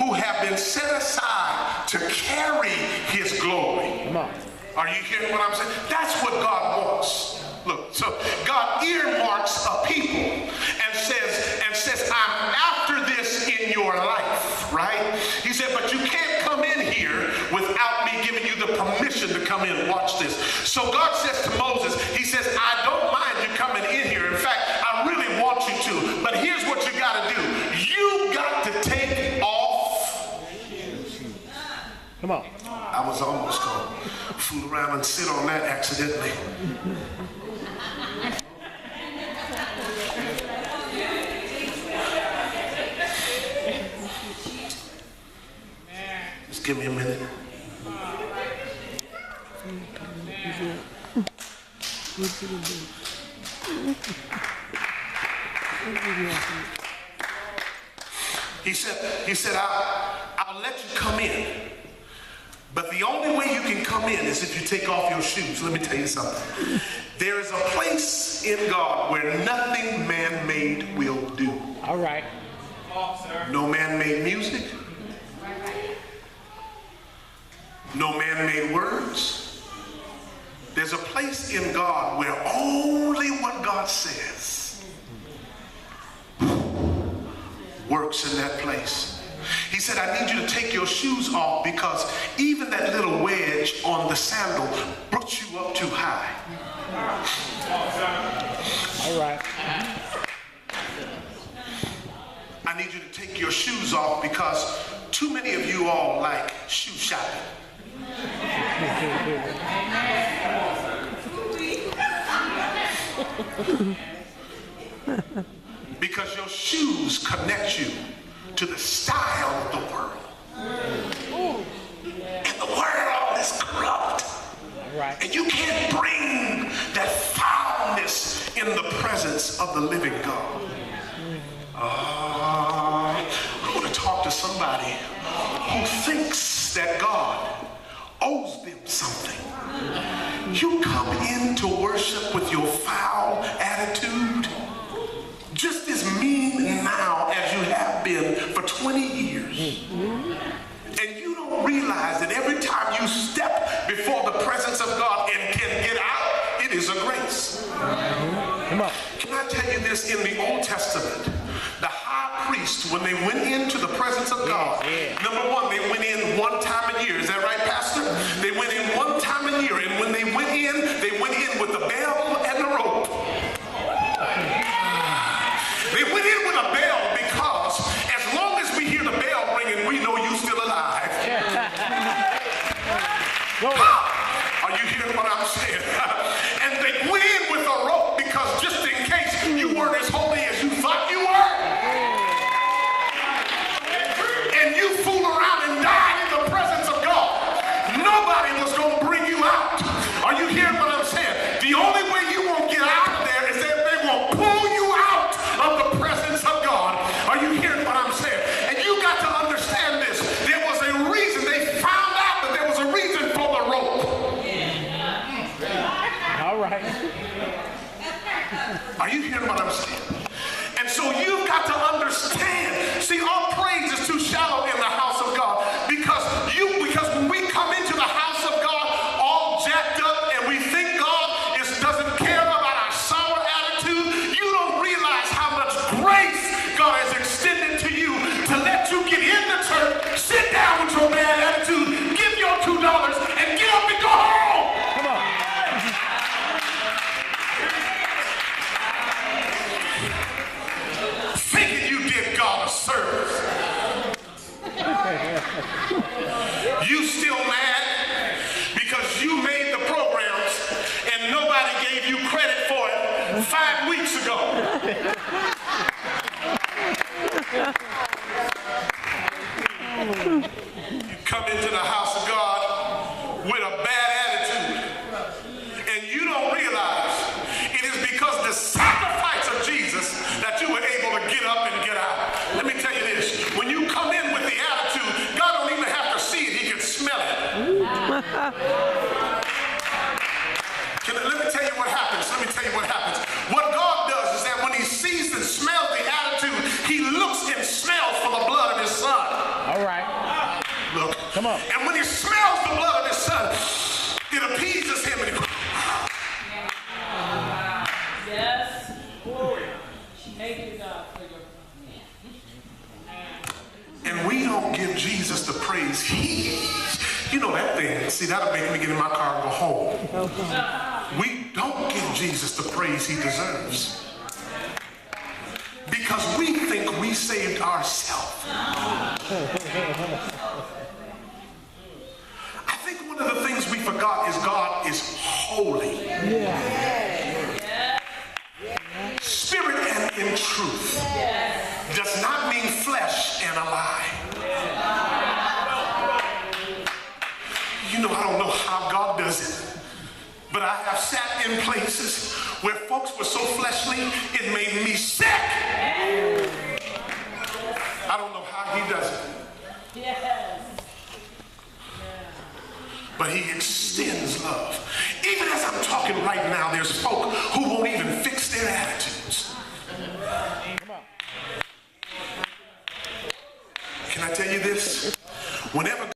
who have been set aside to carry his glory. Come on. Are you hearing what I'm saying? That's what God wants. Look, so God earmarks a people and says, I'm after this in your life, right? He said, but you can't come in here without me giving you the permission to come in. Watch this. So God says to Moses, he says, I don't mind you coming in here. In fact, I really want you to. But here's what you got to do. You got to take off. Come on. I was almost going to fool around and sit on that accidentally. Just give me a minute. He said, I'll let you come in. But the only way you can come in is if you take off your shoes. Let me tell you something. There is a place in God where nothing man-made will do. All right. No man-made music. No man-made words. There's a place in God where only what God says works in that place. He said, I need you to take your shoes off because even that little wedge on the sandal brought you up too high. All right. I need you to take your shoes off because too many of you all like shoe shopping. Because your shoes connect you to the style of the world. And the world is corrupt. Right. And you can't bring that foulness in the presence of the living God. I want to talk to somebody who thinks that God owes them something. You come into worship with your foul attitude, just as mean now as you have been for 20 years. And you don't realize that every time you step before the presence of God and can get out, it is a grace. Come on. Can I tell you this? In the Old Testament, the high priest, when they went into the presence of God, number one, they went in one time a year. Is that right, Pastor? They went in one time a year. And when they went in with the bell and the rope. They went in with a bell because as long as we hear the bell ringing, we know you're still alive. Are you hearing what I'm saying? And they went in with a rope because just in case you weren't as holy as you thought you were, and you fool around and died in the presence of God, nobody was going to bring you out. Are you hearing what I'm saying? The only way you won't get out of there is that they won't pull you out of the presence of God. Are you hearing what I'm saying? And you got to understand this. There was a reason. They found out that there was a reason for the rope. All right. Are you hearing what I'm saying? And so you've got to understand. See, our praise is too shallow in the house of God because when we come into the house of God all jacked up and we think God doesn't care about our sour attitude, you don't realize how much grace God has extended to you to let you get in the church, sit down with your bad attitude, give your $2 and get up and go home. Come on. Thinking you did God a service. You still mad because you made the programs and nobody gave you credit for it 5 weeks ago. You come into the house of God with a bad attitude and you don't realize it is because the sacrifice of Jesus that you were able to get up and get out. Let me tell you this. When you come in with the attitude, God don't even have to see it. He can smell it. Let me tell you what happens. What God does is that when he sees and smells the attitude, he looks and smells for the blood of his son. All right. Come on. And when he smells the blood of his son, it appeases him. And he, Yes. Glory. Thank you, God, for your. and we don't give Jesus the praise he, you know that thing. See, that'll make me get in my car and go home. We don't give Jesus the praise he deserves. Because we think we saved ourselves. I think one of the things we forgot is God is holy. Spirit and in truth does not mean flesh and a lie. You know, I don't know how God does it, but I have sat in places where folks were so fleshly, it made me sick. I don't know how he does it. Yes. But he extends love. Even as I'm talking right now, there's folk who won't even fix their attitudes. Can I tell you this? Whenever